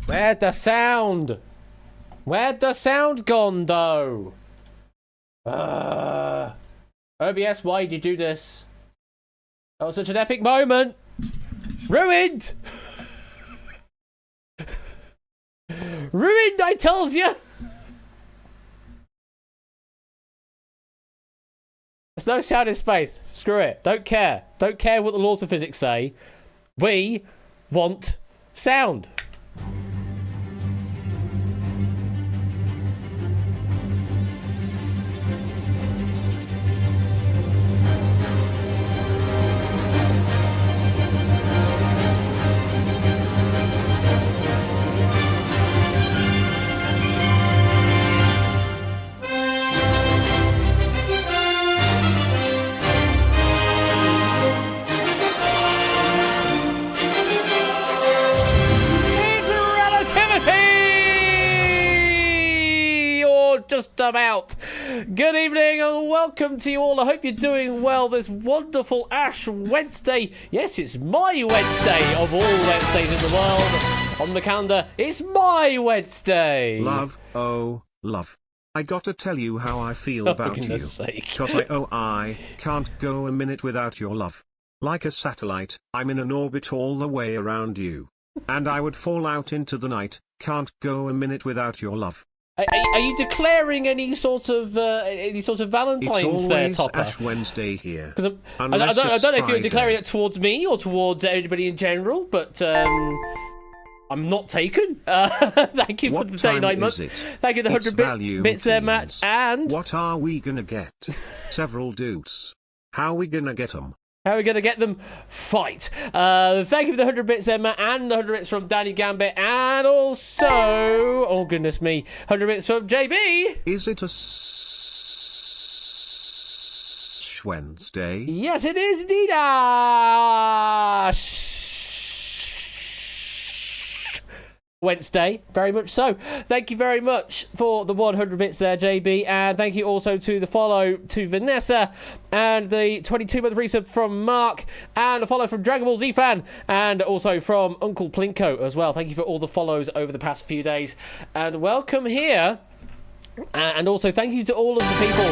Where'd the sound? Where'd the sound gone, though? OBS, why did you do this? That was such an epic moment. Ruined! Ruined, I tells you! There's no sound in space. Screw it. Don't care. Don't care what the laws of physics say. We want sound. Just about. Good evening and welcome to you all. I hope you're doing well this wonderful Ash Wednesday. Yes, it's my Wednesday of all Wednesdays in the world. On the calendar, it's my Wednesday. Love, oh, love. I gotta tell you how I feel about you. Cause I can't go a minute without your love. Like a satellite, I'm in an orbit all the way around you. And I would fall out into the night, can't go a minute without your love. Are you declaring any sort of Valentine's there, Topper? Ash Wednesday here. I don't know if you're declaring it towards me or towards everybody in general, but I'm not taken. Thank you for the 39 months. Thank you for the 100 bits there, Matt. And what are we gonna get? Several dudes. How are we gonna get them? How are we going to get them? Fight. Thank you for the 100 bits there, Matt, and the 100 bits from Danny Gambit, and also, oh goodness me, 100 bits from JB. Is it a Wednesday? Yes, it is indeed. Wednesday, very much so. Thank you very much for the 100 bits there, JB, and thank you also to the follow to Vanessa, and the 22-month resub from Mark, and a follow from Dragon Ball Z Fan, and also from Uncle Plinko as well. Thank you for all the follows over the past few days, and welcome here, and also thank you to all of the people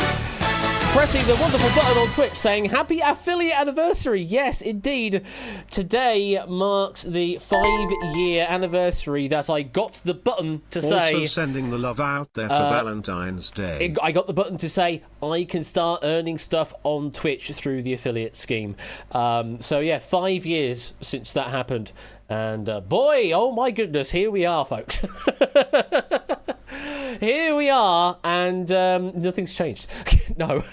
pressing the wonderful button on Twitch saying happy affiliate anniversary. Yes, indeed. Today marks the 5-year anniversary that I got the button to say... Also sending the love out there for Valentine's Day. I got the button to say I can start earning stuff on Twitch through the affiliate scheme. So yeah, 5 years since that happened. And boy, oh my goodness, here we are, folks. Here we are, and nothing's changed. No.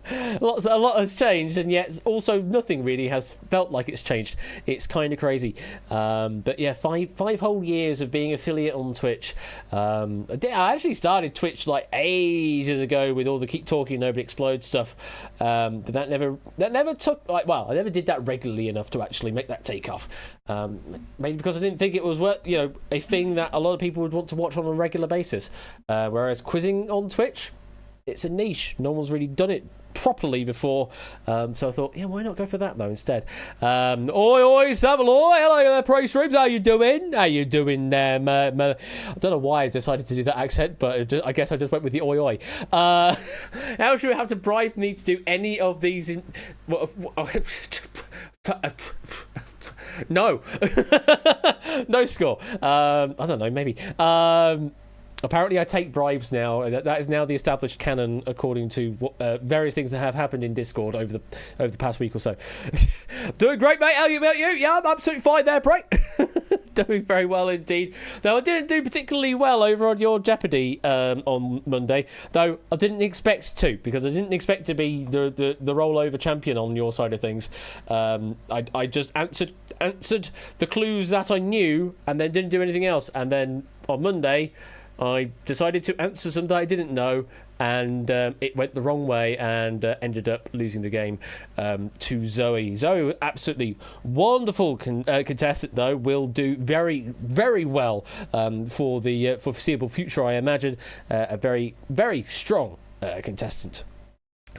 A lot has changed, and yet also nothing really has felt like it's changed. It's kind of crazy. But yeah, five whole years of being affiliate on Twitch. I actually started Twitch like ages ago with all the keep talking nobody explode stuff. But that never took I never did that regularly enough to actually make that take off. Maybe because I didn't think it was a thing that a lot of people would want to watch on a regular basis. Whereas quizzing on Twitch, it's a niche. No one's really done it properly before, so I thought, yeah, why not go for that though instead? Oi, Savaloy, hello there, Pro Streams, how you doing? I don't know why I decided to do that accent, but I guess I just went with the oi. How should we have to bribe me to do any of these? No. No score. I don't know, maybe. Apparently I take bribes now. That is now the established canon according to various things that have happened in Discord over the past week or so. Doing great, mate. How about you? Yeah, I'm absolutely fine there, Bray. Doing very well indeed. Though I didn't do particularly well over on your Jeopardy on Monday. Though I didn't expect to, because I didn't expect to be the rollover champion on your side of things. I just answered the clues that I knew and then didn't do anything else. And then on Monday, I decided to answer some that I didn't know, and it went the wrong way and ended up losing the game to Zoe. Zoe, absolutely wonderful contestant, though, will do very, very well for foreseeable future, I imagine. A very, very strong contestant.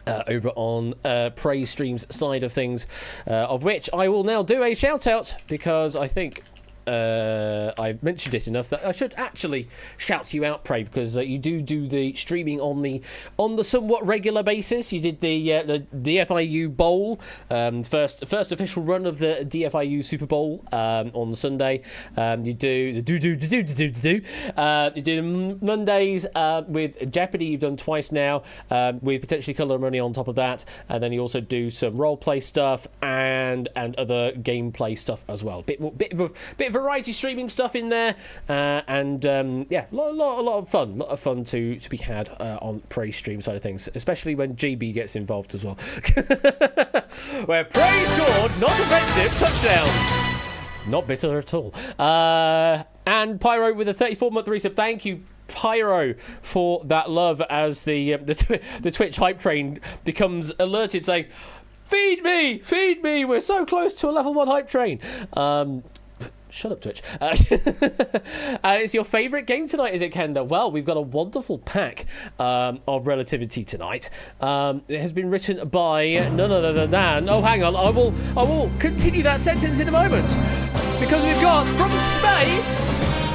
Over on Praise Stream's side of things, of which I will now do a shout out, because I think I've mentioned it enough that I should actually shout you out, Prey, because you do the streaming on the somewhat regular basis. You did the DFIU Bowl, first official run of the DFIU Super Bowl on Sunday. You do the you do the Mondays with Jeopardy. You've done twice now, with potentially Colour Money on top of that, and then you also do some role play stuff and other gameplay stuff as well. Bit of variety streaming stuff in there, and yeah, a lot of fun to be had on Prey stream side of things, especially when GB gets involved as well. Where Prey scored not offensive touchdowns. Not bitter at all. And Pyro with a 34-month resub. Thank you, Pyro, for that love, as the Twitch hype train becomes alerted saying, feed me, we're so close to a level 1 hype train. Shut up, Twitch. It's your favourite game tonight, is it, Kenda? Well, we've got a wonderful pack of Relativity tonight. It has been written by none other than... Oh, hang on. I will continue that sentence in a moment. Because we've got, from space,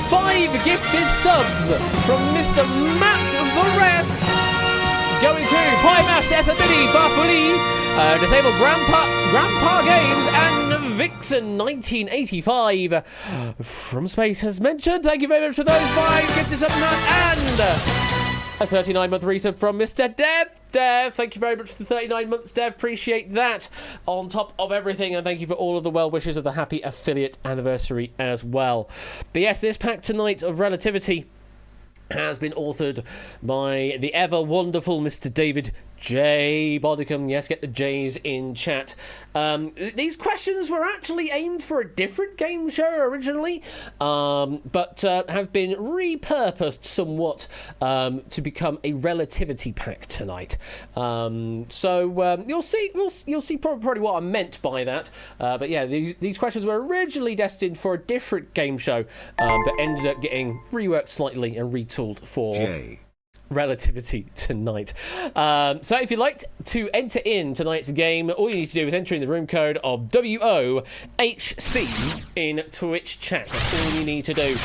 5 gifted subs from Mr. Matt the Ref. Going to Pymash Esabidi Bafuli, Disabled Grandpa Games, and Vixen 1985 from space as mentioned. Thank you very much for those 5 gifted subs, and a 39-month resub from Mr. Dev. Thank you very much for the 39 months, Dev. Appreciate that. On top of everything, and thank you for all of the well wishes of the happy affiliate anniversary as well. But yes, this pack tonight of Relativity has been authored by the ever wonderful Mr. David J. Bodicum. Yes, get the J's in chat. These questions were actually aimed for a different game show originally, but have been repurposed somewhat to become a relativity pack tonight. So you'll see probably what I meant by that. But yeah, these questions were originally destined for a different game show, but ended up getting reworked slightly and retooled for Relativity tonight. So if you'd like to enter in tonight's game, all you need to do is enter in the room code of WOHC in Twitch chat. That's all you need to do.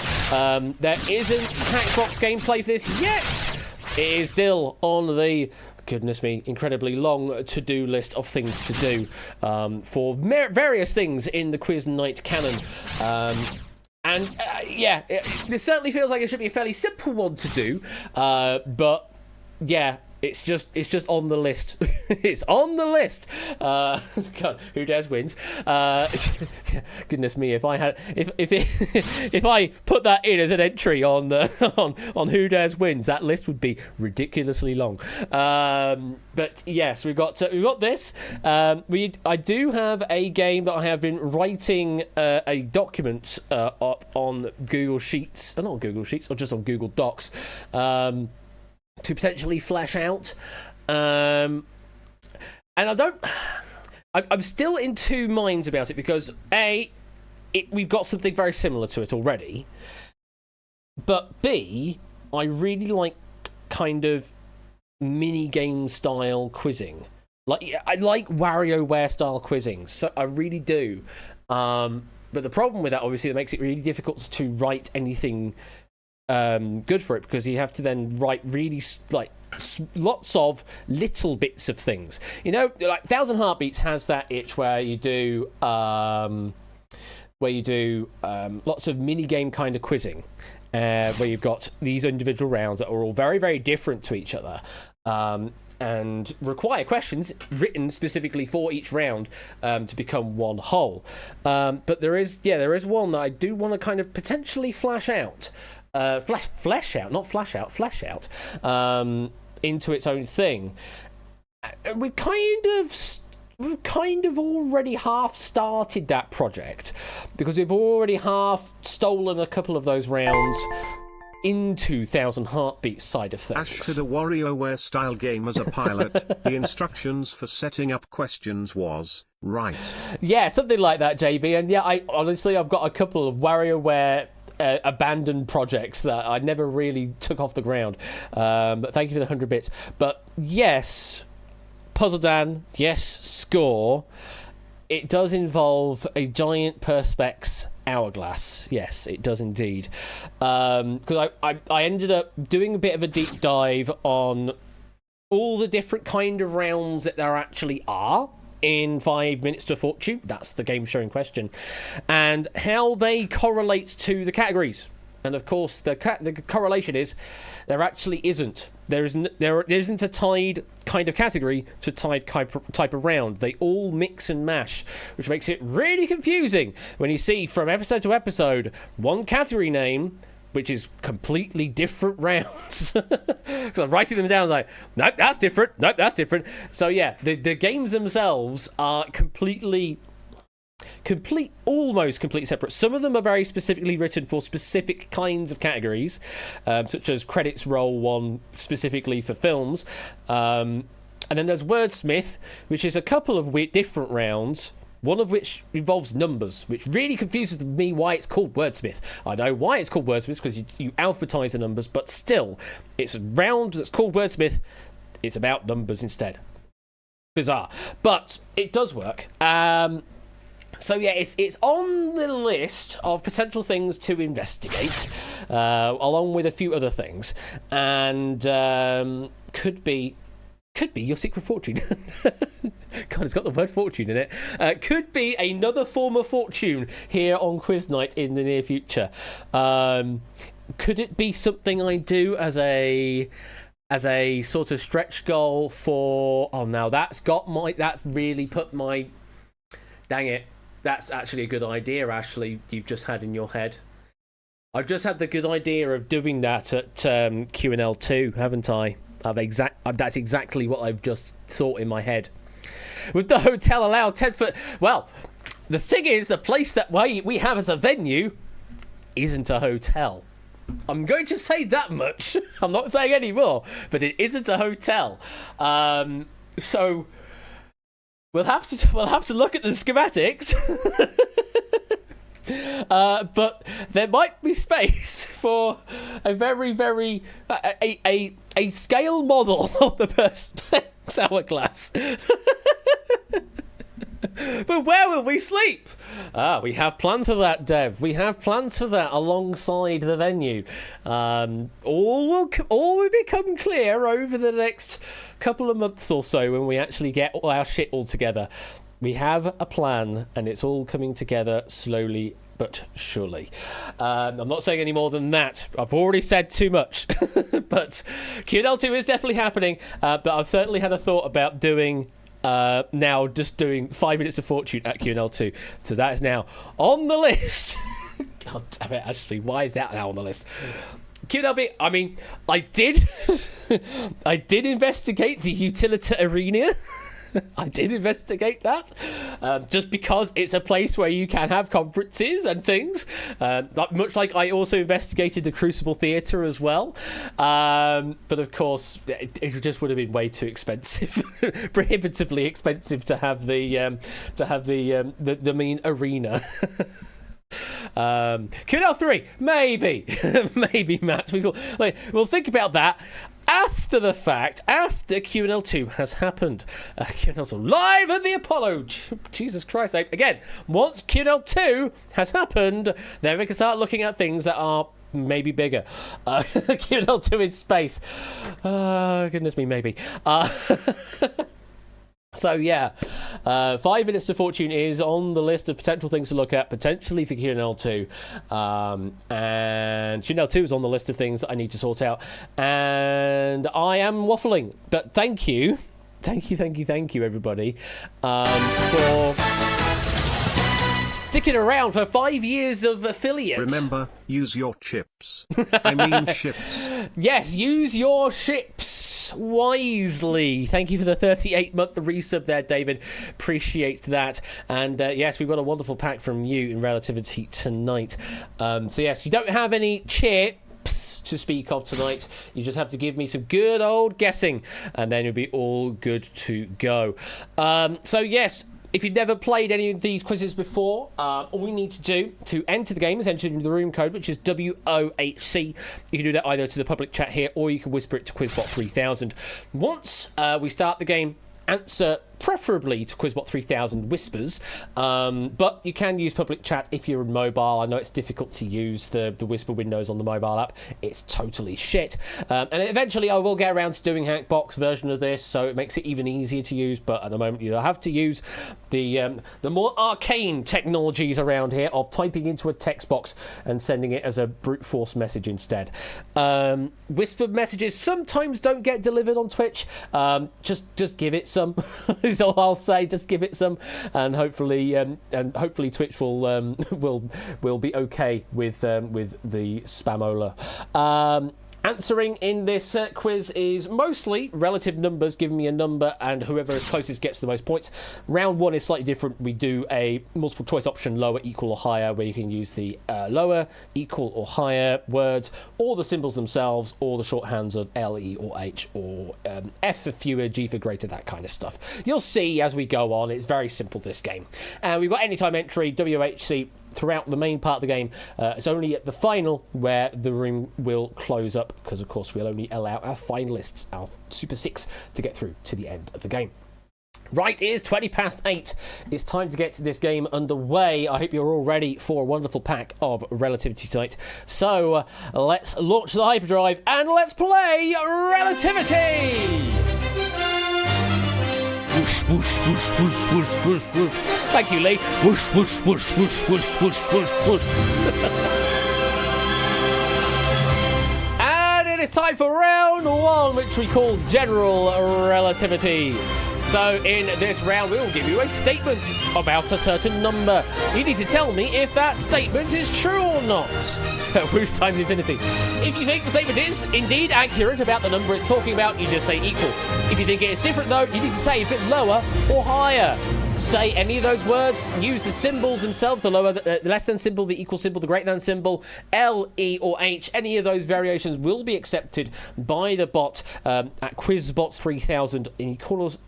There isn't Hackbox gameplay for this yet. It is still on the, goodness me, incredibly long to-do list of things to do for various things in the Quiz Night canon. And yeah, this certainly feels like it should be a fairly simple one to do, but yeah, it's just on the list. It's on the list. God, who dares wins? Goodness me, if I put that in as an entry on on who dares wins, that list would be ridiculously long. But yes, we've got this. I do have a game that I have been writing a document up on Google Sheets, not Google Sheets, or just on Google Docs. To potentially flesh out, and I'm still in two minds about it, because we've got something very similar to it already, but B, I really like kind of mini game style quizzing. I like WarioWare style quizzing, so I really do. But the problem with that, obviously, that makes it really difficult to write anything good for it, because you have to then write really lots of little bits of things. You know, like 1,000 Heartbeats has that itch where you do lots of mini game kind of quizzing, where you've got these individual rounds that are all very, very different to each other. And require questions written specifically for each round to become one whole. But there is one that I do want to kind of potentially flesh out into its own thing. We've kind of already half started that project, because we've already half stolen a couple of those rounds into 1,000 Heartbeats side of things. Ash did a WarioWare style game as a pilot. The instructions for setting up questions was right. Yeah, something like that, JB. And yeah, I've got a couple of WarioWare abandoned projects that I never really took off the ground. But thank you for the 100 bits. But yes, Puzzle Dan, yes, Score. it does involve a giant Perspex hourglass. Yes, it does indeed. Because I ended up doing a bit of a deep dive on all the different kind of rounds that there actually are in 5 Minutes to Fortune. That's the game show in question. And how they correlate to the categories. And of course, the correlation is there actually isn't. There isn't a tied kind of category to tied type of round. They all mix and mash, which makes it really confusing when you see from episode to episode one category name, which is completely different rounds. Because I'm writing them down like, nope, that's different. Nope, that's different. So yeah, the games themselves are almost completely separate. Some of them are very specifically written for specific kinds of categories, such as credits roll one specifically for films. And then there's Wordsmith, which is a couple of different rounds, one of which involves numbers, which really confuses me why it's called Wordsmith. I know why it's called Wordsmith, because you alphabetize the numbers, but still, it's a round that's called Wordsmith. It's about numbers instead. Bizarre. But it does work. So yeah, it's on the list of potential things to investigate, along with a few other things, and could be your secret fortune. God, it's got the word fortune in it. Could be another form of fortune here on Quiz Night in the near future. Could it be something I do as a sort of stretch goal for? Oh, now that's really put my. Dang it. That's actually a good idea, Ashley, you've just had in your head. I've just had the good idea of doing that at QNL2, haven't I? That's exactly what I've just thought in my head. With the hotel allowed 10 foot... Well, the thing is, the place that we have as a venue isn't a hotel. I'm going to say that much. I'm not saying any more, but it isn't a hotel. So... We'll have to look at the schematics, but there might be space for a very, very a scale model of the Perspex hourglass. But where will we sleep? We have plans for that, Dev. We have plans for that alongside the venue. All will become clear over the next couple of months or so when we actually get all our shit all together. We have a plan, and it's all coming together slowly but surely. I'm not saying any more than that. I've already said too much. But QNL2 is definitely happening. But I've certainly had a thought about doing... now just doing 5 Minutes of Fortune at QNL2. So that is now on the list. God damn it, Ashley. Why is that now on the list? QNLB, I mean, I did investigate the Utilita Arena. I did investigate that, just because it's a place where you can have conferences and things. Much like I also investigated the Crucible Theatre as well, but of course it just would have been way too expensive, prohibitively expensive to have the main arena. QNL3, maybe Matt. We'll think about that after the fact, after QNL2 has happened. QNL2 live at the Apollo. Jesus Christ. Again, once QNL2 has happened, then we can start looking at things that are maybe bigger. QNL2 in space. Goodness me, maybe. So yeah, 5 Minutes to Fortune is on the list of potential things to look at, potentially for QNL2. And QNL2 is on the list of things that I need to sort out. And I am waffling, but thank you, everybody, for sticking around for 5 years of affiliate. Remember, use your chips. I mean ships. Yes, use your ships wisely. Thank you for the 38-month resub there, David. Appreciate that. And yes, we've got a wonderful pack from you in Relativity tonight. So yes, you don't have any chips to speak of tonight. You just have to give me some good old guessing, and then you'll be all good to go. So yes, if you've never played any of these quizzes before, all you need to do to enter the game is enter the room code, which is WOHC. You can do that either to the public chat here, or you can whisper it to Quizbot 3000. Once we start the game, answer preferably to Quizbot 3000 Whispers, but you can use public chat if you're in mobile. I know it's difficult to use the Whisper windows on the mobile app. It's totally shit. And eventually I will get around to doing Hackbox version of this, so it makes it even easier to use, but at the moment you have to use the more arcane technologies around here of typing into a text box and sending it as a brute force message instead. Whisper messages sometimes don't get delivered on Twitch. Just give it some is all I'll say. Just give it some, and hopefully Twitch will be okay with the spamola. Answering in this quiz is mostly relative numbers, giving me a number, and whoever is closest gets the most points. Round 1 is slightly different. We do a multiple choice option, lower, equal, or higher, where you can use the lower, equal, or higher words, or the symbols themselves, or the shorthands of L, E, or H, or F for fewer, G for greater, that kind of stuff. You'll see as we go on. It's very simple, this game. We've got anytime entry, WHC, throughout the main part of the game. It's only at the final where the room will close up, because of course we'll only allow our finalists, our Super 6, to get through to the end of the game. Right, it is 8:20. It's time to get this game underway. I hope you're all ready for a wonderful pack of Relativity tonight. So let's launch the hyperdrive and let's play Relativity! Whoosh, whoosh, whoosh, whoosh, whoosh, whoosh, whoosh. Thank you, Lee. Whoosh, whoosh, whoosh, whoosh, whoosh, whoosh, whoosh, whoosh. And it is time for round 1, which we call General Relativity. So in this round, we will give you a statement about a certain number. You need to tell me if that statement is true or not. Whoosh times infinity. If you think the statement is indeed accurate about the number it's talking about, you just say equal. If you think it is different, though, you need to say if it's lower or higher. Say any of those words, use the symbols themselves, the lower, the less than symbol, the equal symbol, the greater than symbol, L, E, or H. Any of those variations will be accepted by the bot at Quizbot 3000. And you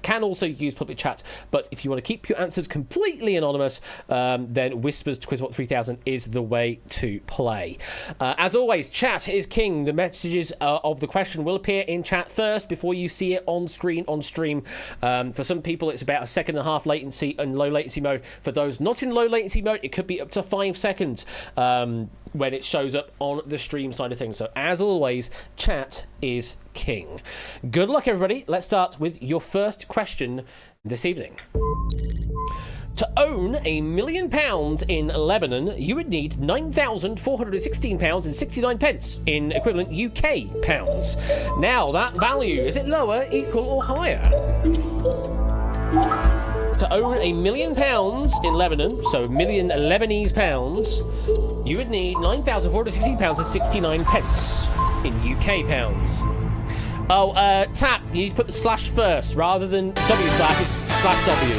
can also use public chat, but if you want to keep your answers completely anonymous, then Whispers to Quizbot 3000 is the way to play. As always, chat is king. The messages of the question will appear in chat first before you see it on screen on stream. For some people, it's about a second and a half latency in low latency mode. For those not in low latency mode, it could be up to 5 seconds when it shows up on the stream side of things. So as always, chat is king. Good luck, everybody. Let's start with your first question this evening. To own £1 million in Lebanon, you would need £9,416.69 in equivalent UK pounds. Now, that value, is it lower, equal, or higher? To own £1 million in Lebanon, so $1 million Lebanese pounds, you would need £9,416.69 in UK pounds. Oh, Tap, you need to put the slash first rather than W slash, it's slash W.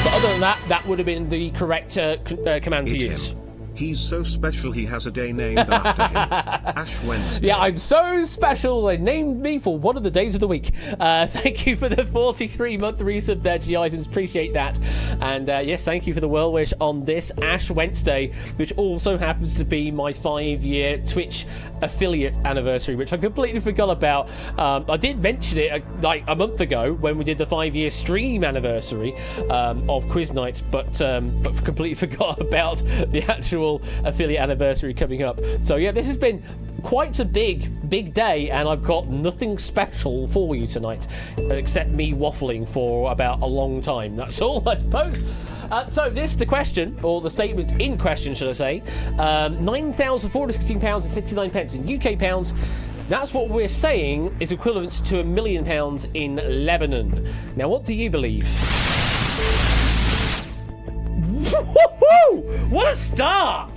But other than that, that would have been the correct command to use. Him. He's so special he has a day named after him. Ash Wednesday. Yeah, I'm so special. They named me for one of the days of the week. Thank you for the 43-month resub there, G-Isons. Appreciate that. And yes, thank you for the well wish on this Ash Wednesday, which also happens to be my 5-year Twitch affiliate anniversary, which I completely forgot about. I did mention it like a month ago when we did the 5-year stream anniversary of Quiz Nights, but completely forgot about the actual affiliate anniversary coming up. So yeah, this has been quite a big day, and I've got nothing special for you tonight except me waffling for about a long time. That's all, I suppose. So the question, or the statement in question, should I say, £9,416.69 in UK pounds. That's what we're saying is equivalent to £1 million in Lebanon. Now, what do you believe? What a start!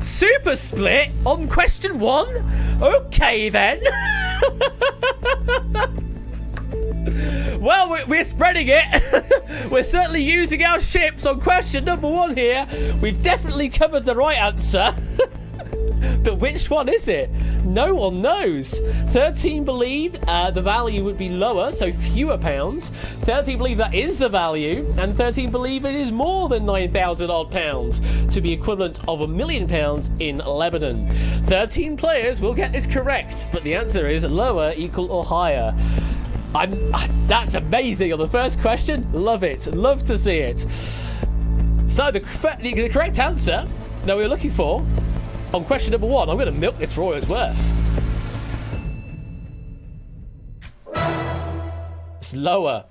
Super split on question 1? Okay then. Well, we're spreading it. We're certainly using our ships on question number 1 here. We've definitely covered the right answer. But which one is it? No one knows. 13 believe the value would be lower, so fewer pounds. 13 believe that is the value, and 13 believe it is more than 9,000 odd pounds to be equivalent of £1 million in Lebanon. 13 players will get this correct, but the answer is lower, equal, or higher. That's amazing on the first question. Love it. Love to see it. So the correct answer that we were looking for on question number 1, I'm going to milk this for all it's worth. It's lower.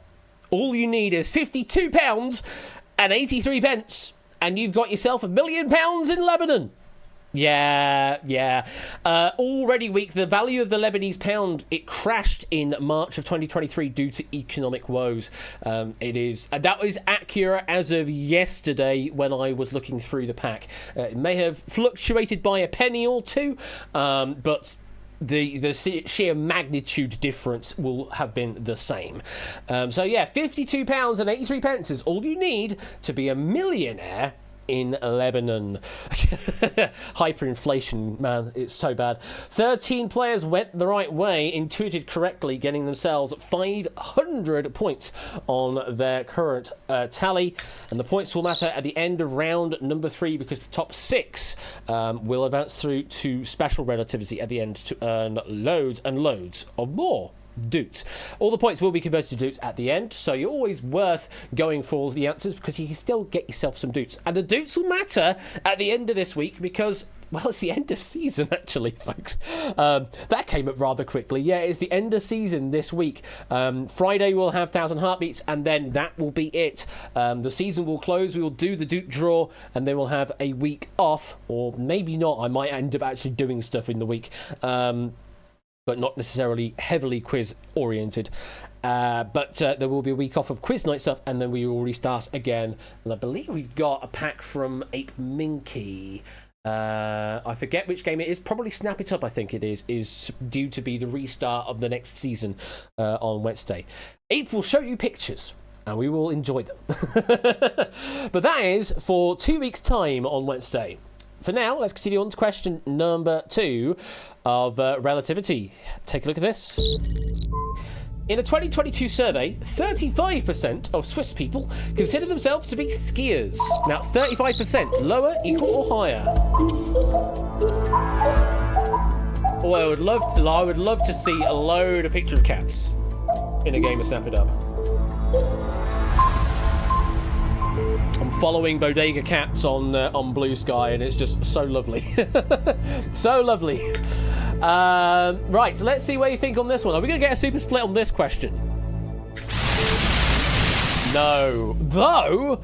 All you need is £52 and 83 pence, and you've got yourself £1 million in Lebanon. Yeah. Already weak. The value of the Lebanese pound, it crashed in March of 2023 due to economic woes. That was accurate as of yesterday when I was looking through the pack. It may have fluctuated by a penny or two, but the sheer magnitude difference will have been the same. So yeah, £52 and 83 pence is all you need to be a millionaire in Lebanon. Hyperinflation, man, it's so bad. 13 players went the right way, intuited correctly, getting themselves 500 points on their current tally. And the points will matter at the end of round number 3 because the top 6 will advance through to special relativity at the end to earn loads and loads of more doots. All the points will be converted to doots at the end, so you're always worth going for the answers because you can still get yourself some doots. And the doots will matter at the end of this week because, well, it's the end of season, actually, folks. That came up rather quickly. Yeah, it's the end of season this week. Friday we'll have 1,000 Heartbeats, and then that will be it. The season will close. We will do the Doot draw, and then we'll have a week off, or maybe not. I might end up actually doing stuff in the week. But not necessarily heavily quiz-oriented. But there will be a week off of quiz night stuff, and then we will restart again. And I believe we've got a pack from Ape Minky. I forget which game it is. Probably Snap It Up, I think it is due to be the restart of the next season on Wednesday. Ape will show you pictures, and we will enjoy them. But that is for 2 weeks' time on Wednesday. For now, let's continue on to question number 2 of relativity. Take a look at this. In a 2022 survey, 35% of Swiss people consider themselves to be skiers. Now, 35%, lower, equal, or higher? Oh, I would love to see a load of picture of cats in a game of Snap It Up. I'm following Bodega Cats on Blue Sky, and it's just so lovely. So lovely. Right, so let's see what you think on this one. Are we going to get a super split on this question? No. Though,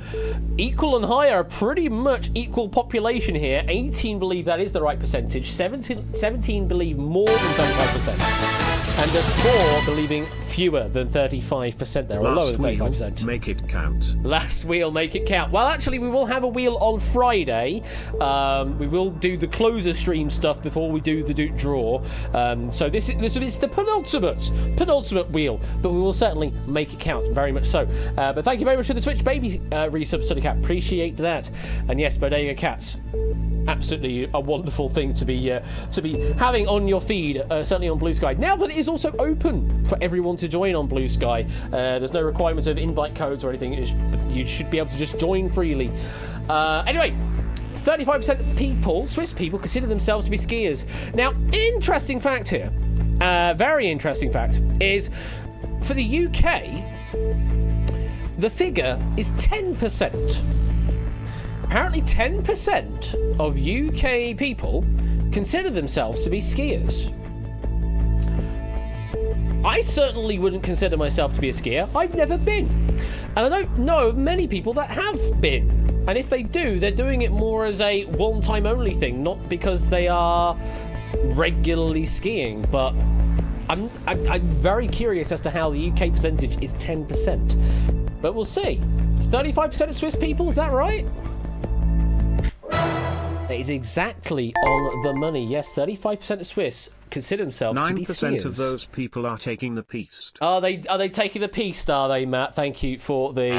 equal and higher are pretty much equal population here. 18 believe that is the right percentage. 17 believe more than 35%. And there's 4 believing fewer than 35% there, or lower than 35%. Make it count. Last wheel, make it count. Well, actually, we will have a wheel on Friday. We will do the closer stream stuff before we do the Doot draw. So this is the penultimate wheel, but we will certainly make it count, very much so. But thank you very much for the Twitch baby resub, Sunny Cat. Appreciate that. And yes, Bodega Cats. Absolutely a wonderful thing to be having on your feed, certainly on Blue Sky. Now that it is also open for everyone to join on Blue Sky, there's no requirement of invite codes or anything. You should be able to just join freely. Anyway, 35% of people, Swiss people, consider themselves to be skiers. Now, interesting fact here, very interesting fact, is for the UK, the figure is 10%. Apparently 10% of UK people consider themselves to be skiers. I certainly wouldn't consider myself to be a skier. I've never been. And I don't know many people that have been. And if they do, they're doing it more as a one-time only thing, not because they are regularly skiing. But I'm very curious as to how the UK percentage is 10%. But we'll see. 35% of Swiss people, is that right? That is exactly on the money. Yes, 35% of Swiss consider themselves to be skiers. 9% of those people are taking the piste. Are they taking the piste, are they, Matt? Thank you for the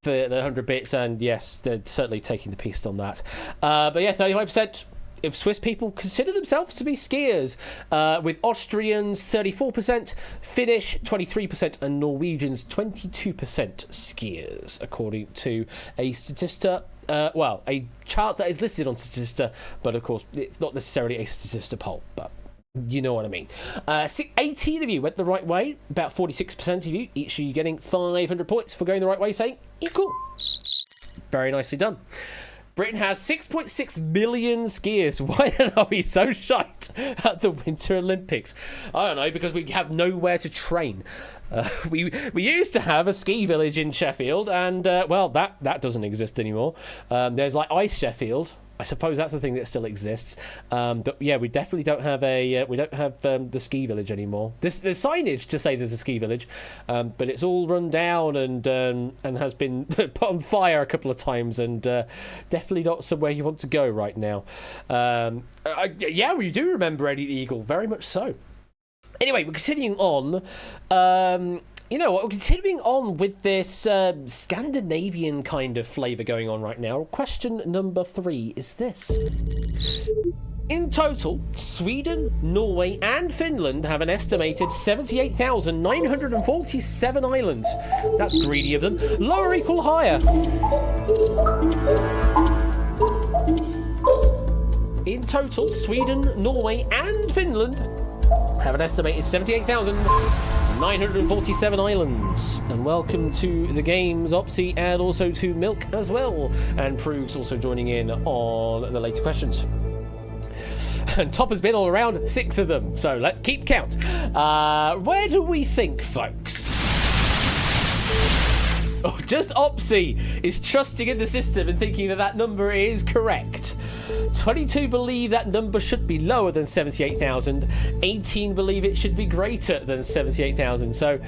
100 bits, and yes, they're certainly taking the piste on that. But yeah, 35% of Swiss people consider themselves to be skiers, with Austrians 34%, Finnish 23%, and Norwegians 22% skiers, according to a Statista. A chart that is listed on Statista, but of course, it's not necessarily a Statista poll, but You know what I mean. 18 of you went the right way. About 46% of you. Each of you getting 500 points for going the right way, saying equal. Very nicely done. Britain has 6.6 million skiers. Why are we so shite at the Winter Olympics? I don't know, because we have nowhere to train. We used to have a ski village in Sheffield, and well, that doesn't exist anymore. There's like Ice Sheffield. I suppose that's the thing that still exists. But yeah, we definitely don't have the ski village anymore. There's signage to say there's a ski village, but it's all run down and has been put on fire a couple of times, and definitely not somewhere you want to go right now. Yeah, we do remember Eddie the Eagle, very much so. Anyway, we're continuing on. You know what, we're continuing on with this Scandinavian kind of flavour going on right now. Question number 3 is this. In total, Sweden, Norway and Finland have an estimated 78,947 islands. That's greedy of them. Lower, equal, higher? In total, Sweden, Norway and Finland have an estimated 78,947 islands. And welcome to the games, Opsy, and also to Milk as well. And Proves also joining in on the later questions. And top has been all around 6 of them, so let's keep count. Where do we think, folks? Oh, just Opsy is trusting in the system and thinking that number is correct. 22 believe that number should be lower than 78,000. 18 believe it should be greater than 78,000. So,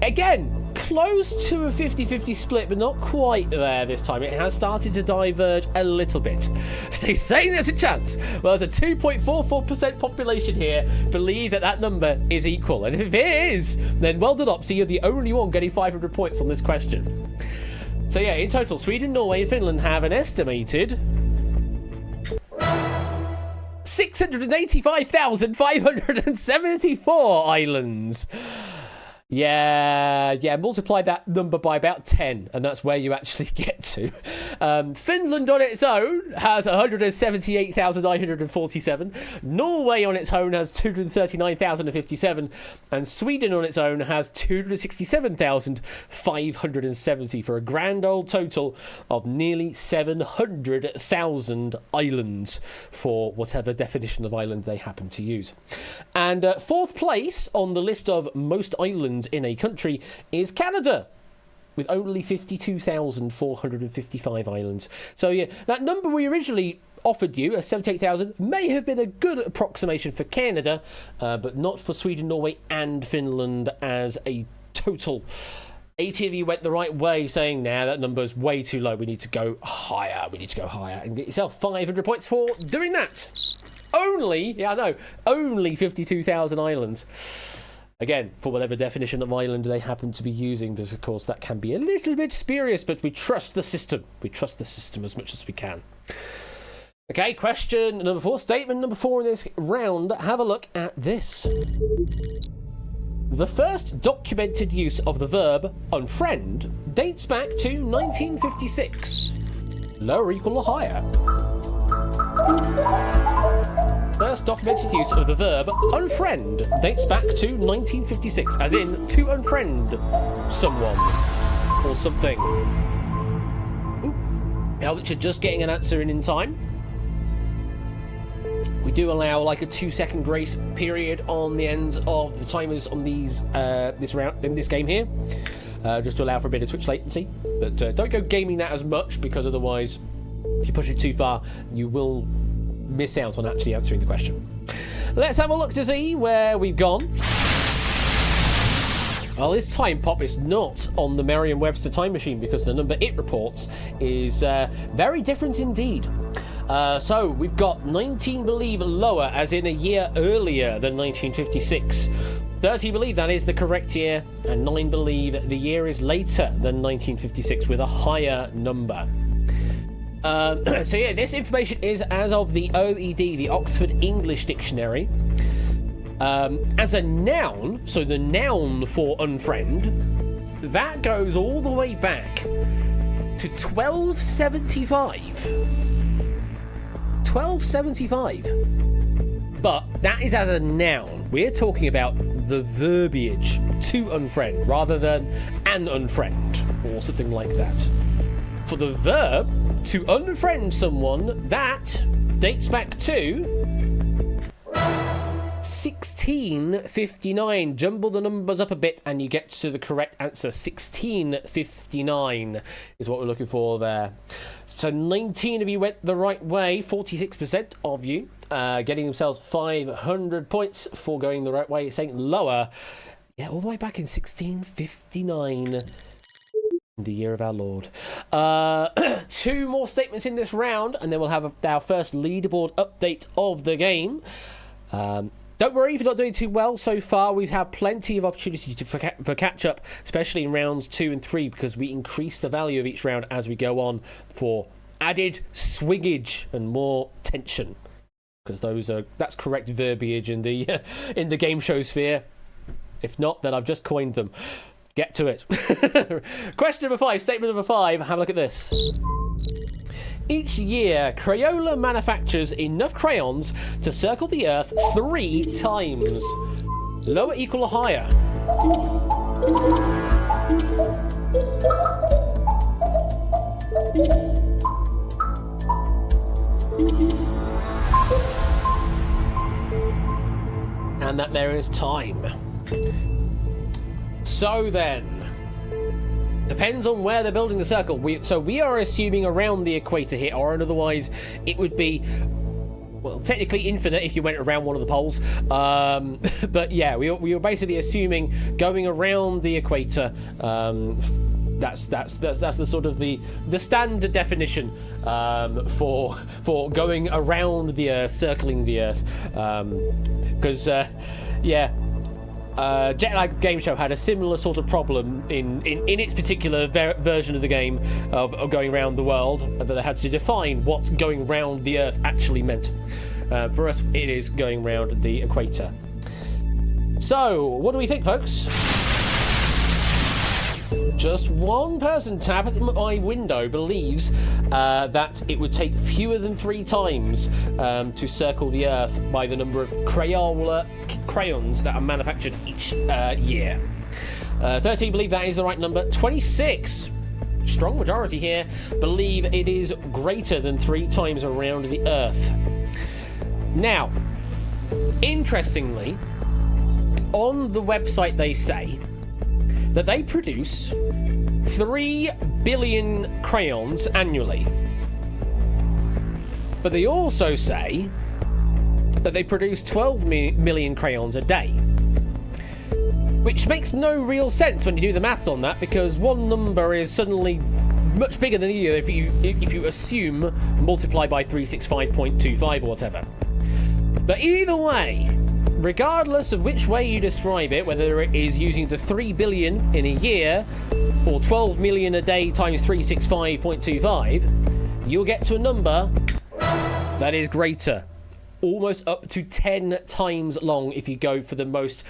again, close to a 50-50 split, but not quite there this time. It has started to diverge a little bit. So saying there's a chance. Well, there's a 2.44% population here believe that number is equal. And if it is, then well done, Opsy. You're the only one getting 500 points on this question. So yeah, in total, Sweden, Norway and Finland have an estimated 685,574 islands. Yeah, multiply that number by about 10, and that's where you actually get to. Finland on its own has 178,947. Norway on its own has 239,057. And Sweden on its own has 267,570 for a grand old total of nearly 700,000 islands for whatever definition of island they happen to use. And fourth place on the list of most islands in a country is Canada, with only 52,455 islands. So yeah, that number we originally offered you, 78,000, may have been a good approximation for Canada, but not for Sweden, Norway and Finland as a total. 80 of you went the right way, saying, nah, that number's way too low, we need to go higher, and get yourself 500 points for doing that. Only 52,000 islands. Again, for whatever definition of island they happen to be using, because of course that can be a little bit spurious, but we trust the system. We trust the system as much as we can. Okay, question number 4, statement number 4 in this round. Have a look at this. The first documented use of the verb unfriend dates back to 1956. Lower, equal, or higher? First documented use of the verb unfriend dates back to 1956, as in to unfriend someone or something. Ooh. Now that you're just getting an answer in time, we do allow like a 2-second grace period on the end of the timers on these this round in this game here, just to allow for a bit of Twitch latency. But don't go gaming that as much, because otherwise, if you push it too far, you will miss out on actually answering the question. Let's have a look to see where we've gone. Well, this time pop is not on the Merriam-Webster time machine, because the number it reports is very different indeed. So we've got 19 believe lower, as in a year earlier than 1956. 30 believe that is the correct year, and 9 believe the year is later than 1956 with a higher number. So yeah, this information is as of the OED, the Oxford English Dictionary. As a noun, so the noun for unfriend, that goes all the way back to 1275. 1275. But that is as a noun. We're talking about the verbiage to unfriend rather than an unfriend or something like that. For the verb to unfriend someone, that dates back to 1659. Jumble the numbers up a bit and you get to the correct answer. 1659 is what we're looking for there. So 19 of you went the right way. 46% of you getting themselves 500 points for going the right way. Saying lower, yeah, all the way back in 1659. The year of our Lord. 2 more statements in this round, and then we'll have our first leaderboard update of the game. Don't worry if you're not doing too well so far. We've had plenty of opportunity for catch up, especially in rounds 2 and 3, because we increase the value of each round as we go on for added swingage and more tension. Because that's correct verbiage in the game show sphere. If not, then I've just coined them. Get to it. Question number 5, statement number 5. Have a look at this. Each year, Crayola manufactures enough crayons to circle the Earth 3 times. Lower, equal, or higher? And that there is time. So then, depends on where they're building the circle. So we are assuming around the equator here, or otherwise it would be, well, technically infinite if you went around one of the poles. But yeah, we were basically assuming going around the equator. That's the sort of the standard definition for going around the Earth, circling the Earth. Because yeah. Jetlag Game Show had a similar sort of problem in its particular version of the game of going around the world, that they had to define what going round the Earth actually meant. For us, it is going round the equator. So, what do we think, folks? Just one person tapping at my window believes that it would take fewer than 3 times to circle the Earth by the number of crayons that are manufactured each year. 13 believe that is the right number. 26, strong majority here, believe it is greater than 3 times around the Earth. Now, interestingly, on the website they say that they produce 3 billion crayons annually. But they also say that they produce 12 million crayons a day. Which makes no real sense when you do the maths on that, because one number is suddenly much bigger than the other if you assume multiply by 365.25 or whatever. But either way, regardless of which way you describe it, whether it is using the 3 billion in a year or 12 million a day times 365.25, you'll get to a number that is greater, almost up to 10 times long if you go for the most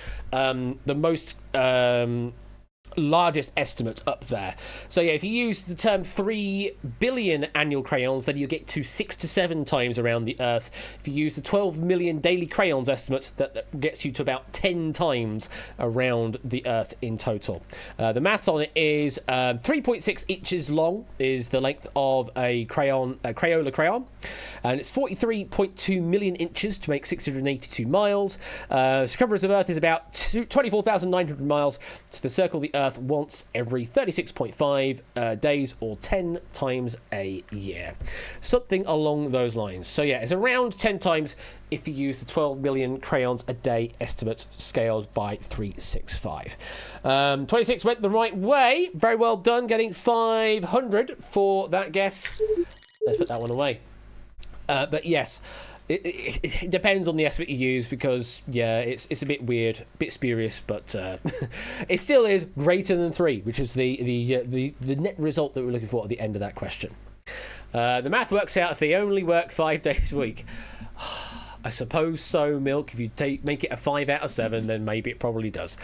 largest estimate up there. So yeah, if you use the term 3 billion annual crayons, then you get to 6 to 7 times around the Earth. If you use the 12 million daily crayons estimate, that gets you to about 10 times around the Earth in total. The maths on it is 3.6 inches long is the length of a Crayola crayon, and it's 43.2 million inches to make 682 miles. Circumference of Earth is about 24,900 miles, so the circle of the Earth once every 36.5 days, or 10 times a year. Something along those lines. So yeah, it's around 10 times if you use the 12 million crayons a day estimate scaled by 365. 26 went the right way. Very well done, getting 500 for that guess. Let's put that one away. But yes, it depends on the estimate you use, because yeah, it's a bit weird, a bit spurious, but it still is greater than 3, which is the net result that we're looking for at the end of that question. The math works out if they only work 5 days a week. I suppose so, Milk. If you make it a 5 out of 7, then maybe it probably does.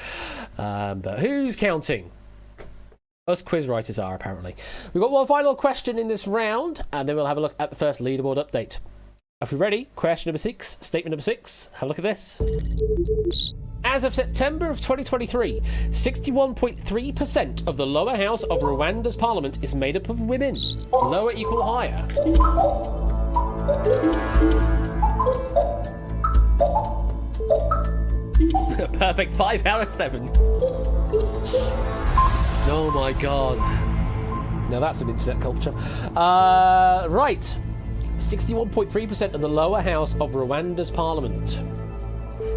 But who's counting? Us quiz writers are, apparently. We've got one final question in this round, and then we'll have a look at the first leaderboard update. If we're ready, question number 6, statement number 6. Have a look at this. As of September of 2023, 61.3% of the lower house of Rwanda's parliament is made up of women. Lower equal higher. Perfect, 5 out of 7. Oh my god. Now that's some internet culture. Right. 61.3% of the lower house of Rwanda's parliament.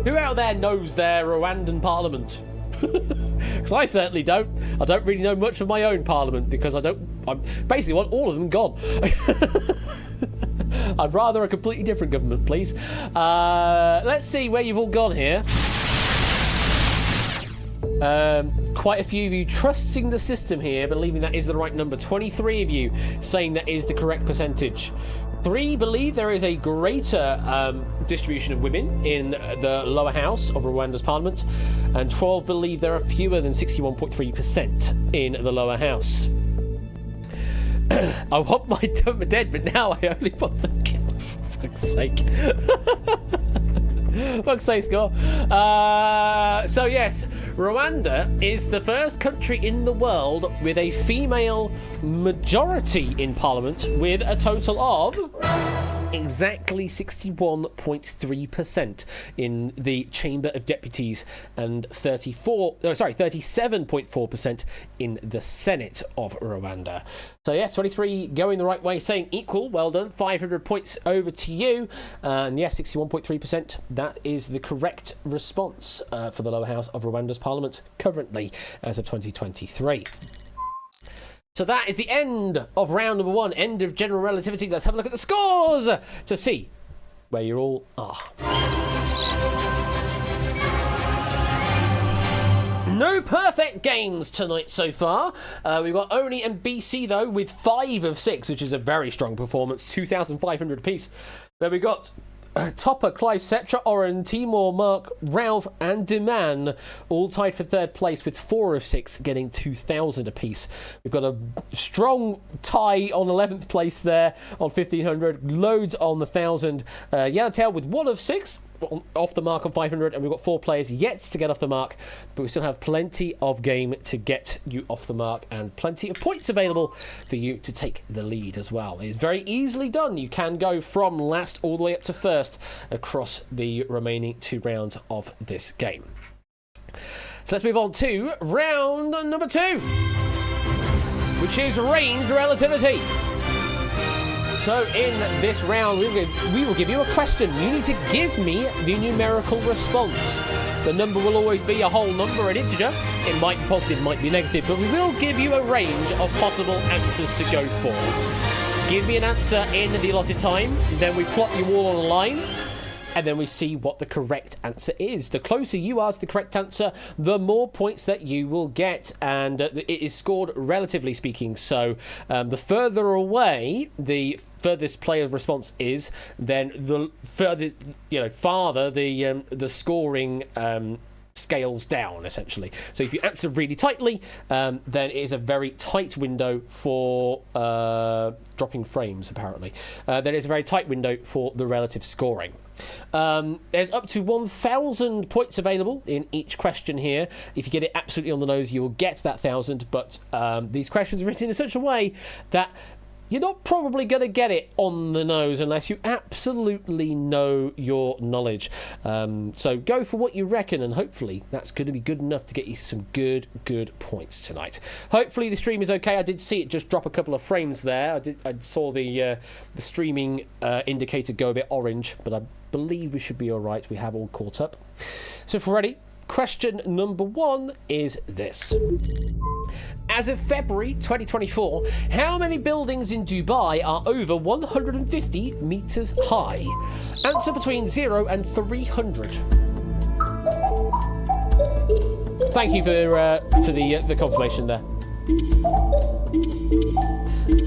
Who out there knows their Rwandan parliament? Because I certainly don't. I don't really know much of my own parliament because I basically want all of them gone. I'd rather a completely different government, please. Let's see where you've all gone here. Quite a few of you trusting the system here, believing that is the right number. 23 of you saying that is the correct percentage. 3 believe there is a greater distribution of women in the lower house of Rwanda's parliament, and 12 believe there are fewer than 61.3% in the lower house. I want my dumb dead, but now I only want them killed, for fuck's sake. Fuck's sake, score. So yes, Rwanda is the first country in the world with a female majority in parliament, with a total of exactly 61.3% in the Chamber of Deputies and 37.4% in the Senate of Rwanda. So yes, 23 going the right way, saying equal. Well done. 500 points over to you. And yes, 61.3%. That is the correct response for the lower house of Rwanda's parliament currently as of 2023. So that is the end of round number 1, end of general relativity. Let's have a look at the scores to see where you all are. No perfect games tonight so far. We've got Oni and BC, though, with 5 of 6, which is a very strong performance, 2,500 apiece. Then we got Topper, Clive, Cetra, Oren, Timor, Mark, Ralph and Deman all tied for 3rd place with 4 of 6 getting 2,000 apiece. We've got a strong tie on 11th place there on 1,500, loads on the 1,000. Yellowtail with 1 of 6 off the mark on 500, and we've got 4 players yet to get off the mark, but we still have plenty of game to get you off the mark and plenty of points available for you to take the lead as well. It is very easily done. You can go from last all the way up to first across the remaining 2 rounds of this game. So let's move on to round number 2, which is range relativity. So in this round, we will give you a question. You need to give me the numerical response. The number will always be a whole number, an integer. It might be positive, might be negative, but we will give you a range of possible answers to go for. Give me an answer in the allotted time, then we plot you all on a line, and then we see what the correct answer is. The closer you are to the correct answer, the more points that you will get, and it is scored relatively speaking. So the further away the furthest player's response is, then the farther the scoring scales down, essentially. So if you answer really tightly, then it is a very tight window for dropping frames, apparently. There is a very tight window for the relative scoring. There's up to 1,000 points available in each question here. If you get it absolutely on the nose, you will get that 1,000, but these questions are written in such a way that you're not probably going to get it on the nose unless you absolutely know your knowledge. So go for what you reckon, and hopefully that's going to be good enough to get you some good points tonight. Hopefully the stream is okay. I did see it just drop a couple of frames there. I saw the streaming indicator go a bit orange, but I believe we should be all right. We have all caught up. So if we're ready, question number 1 is this. As of February 2024, how many buildings in Dubai are over 150 metres high? Answer between 0 and 300. Thank you for the confirmation there.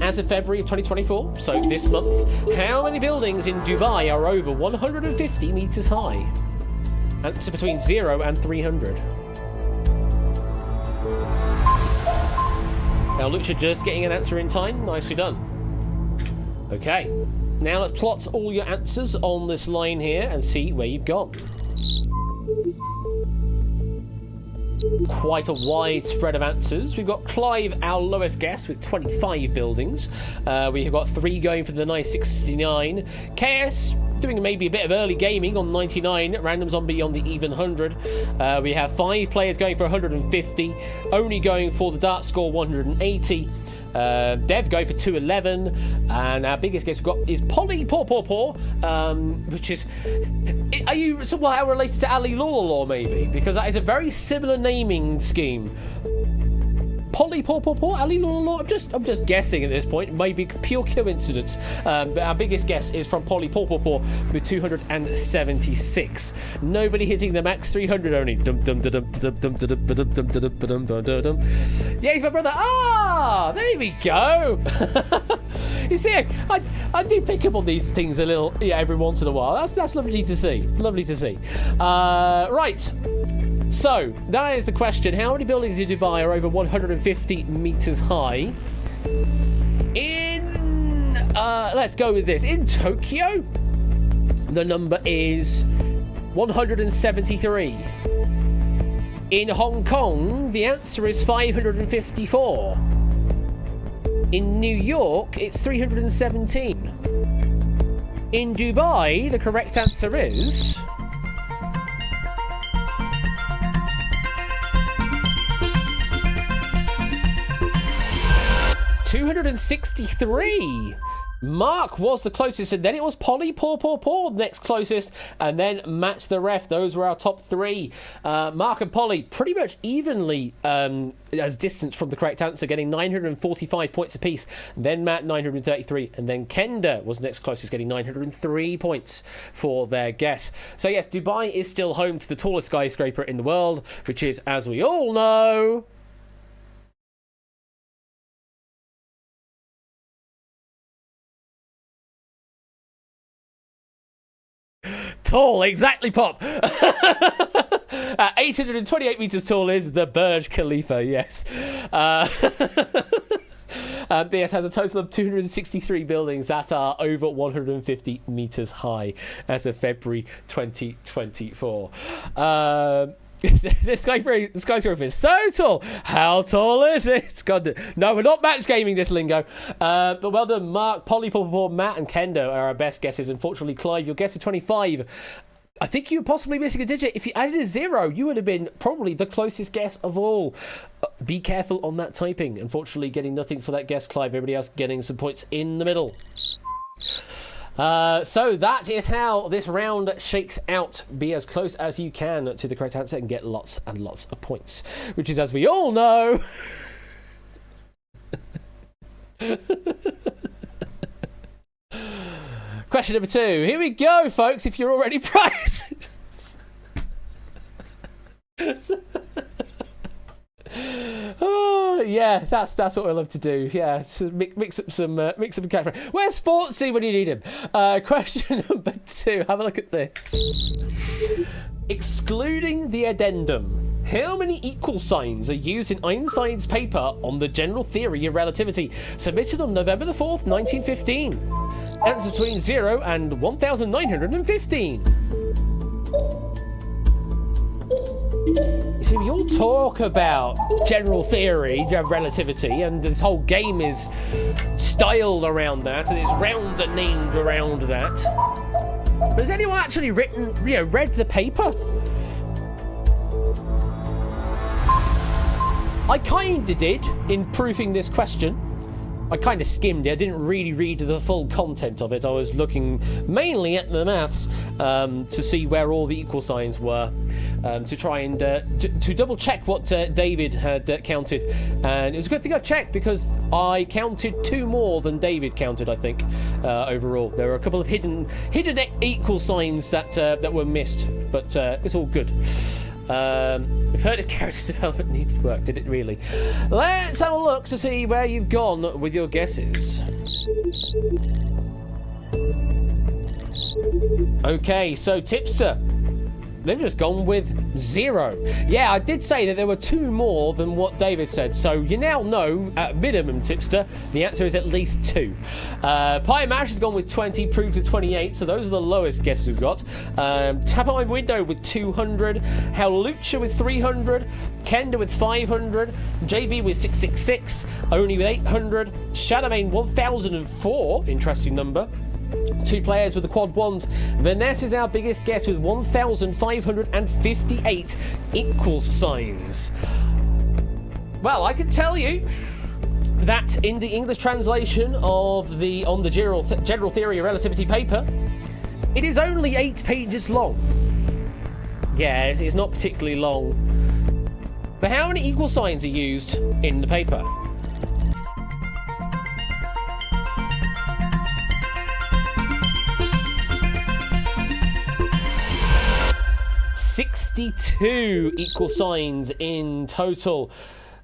As of February of 2024, so this month, how many buildings in Dubai are over 150 metres high? Answer between 0 and 300. Now, Lucha just getting an answer in time. Nicely done. Okay. Now let's plot all your answers on this line here and see where you've gone. Quite a wide spread of answers. We've got Clive, our lowest guess, with 25 buildings. We have got 3 going for the nice 69. KS doing maybe a bit of early gaming on 99. Random Zombie on the even 100. We have 5 players going for 150. Only going for the dart score 180. Dev going for 211, and our biggest guess we've got is Polly Paw Paw Paw, which is, are you somehow related to Ali Law maybe? Because that is a very similar naming scheme. Polly Paw Paw Paw, Ali Law. I'm just guessing at this point. It may be pure coincidence. But our biggest guess is from Polly Paw Paw Paw with 276. Nobody hitting the max 300 only. Yeah, he's my brother. Ah, there we go. You see, I do pick up on these things a little, every once in a while. That's lovely to see. Lovely to see. Right. So, that is the question. How many buildings in Dubai are over 150 meters high? Let's go with this. In Tokyo, the number is 173. In Hong Kong, the answer is 554. In New York, it's 317. In Dubai, the correct answer is 263. Mark was the closest, and then it was Polly Paw Paw Paw next closest, and then Match the Ref. Those were our top 3. Mark and Polly pretty much evenly as distance from the correct answer, getting 945 points apiece. Then Matt 933, and then Kenda was next closest, getting 903 points for their guess. So yes, Dubai is still home to the tallest skyscraper in the world, which is, as we all know, tall, exactly, Pop. 828 meters tall is the Burj Khalifa, yes. BS has a total of 263 buildings that are over 150 meters high as of February 2024. This skyscraper is so tall. How tall is it? God, no, we're not match gaming this lingo. But well done, Mark, Polly, Paw, Matt, and Kendo are our best guesses. Unfortunately, Clive, your guess is 25. I think you were possibly missing a digit. If you added a 0, you would have been probably the closest guess of all. Be careful on that typing. Unfortunately, getting nothing for that guess, Clive. Everybody else getting some points in the middle. So that is how this round shakes out. Be as close as you can to the correct answer and get lots and lots of points, which is, as we all know, question number 2. Here we go, folks. If you're already priced. Oh yeah, that's what I love to do. Yeah, to mix up some catchphrases. Where's Sportsy when you need him? Question number 2. Have a look at this. Excluding the addendum, how many equal signs are used in Einstein's paper on the general theory of relativity, submitted on November the 4th, 1915? Answer between 0 and 1,915. You see, we all talk about general theory of relativity, and this whole game is styled around that, and its rounds are named around that. But has anyone actually read the paper? I kind of did in proofing this question. I kind of skimmed it. I didn't really read the full content of it. I was looking mainly at the maths to see where all the equal signs were, to try and to double check what David had counted. And it was a good thing I checked, because I counted 2 more than David counted, I think, overall. There were a couple of hidden equal signs that were missed, but it's all good. We've heard his character development needed work, did it really? Let's have a look to see where you've gone with your guesses. Okay, so Tipster, they've just gone with 0. Yeah, I did say that there were 2 more than what David said, so you now know, at minimum, tipster, the answer is at least 2. Pie Mash has gone with 20, Proves with 28, so those are the lowest guesses we've got. Tap on Window with 200, Howlucha with 300, Kenda with 500, JB with 666, Oni with 800, Shadowmane 1004, interesting number. 2 players with the quad ones. Vanessa is our biggest guess with 1,558 equals signs. Well, I can tell you that in the English translation of the General Theory of Relativity paper, it is only 8 pages long. Yeah, it's not particularly long. But how many equal signs are used in the paper? ...62 equal signs in total.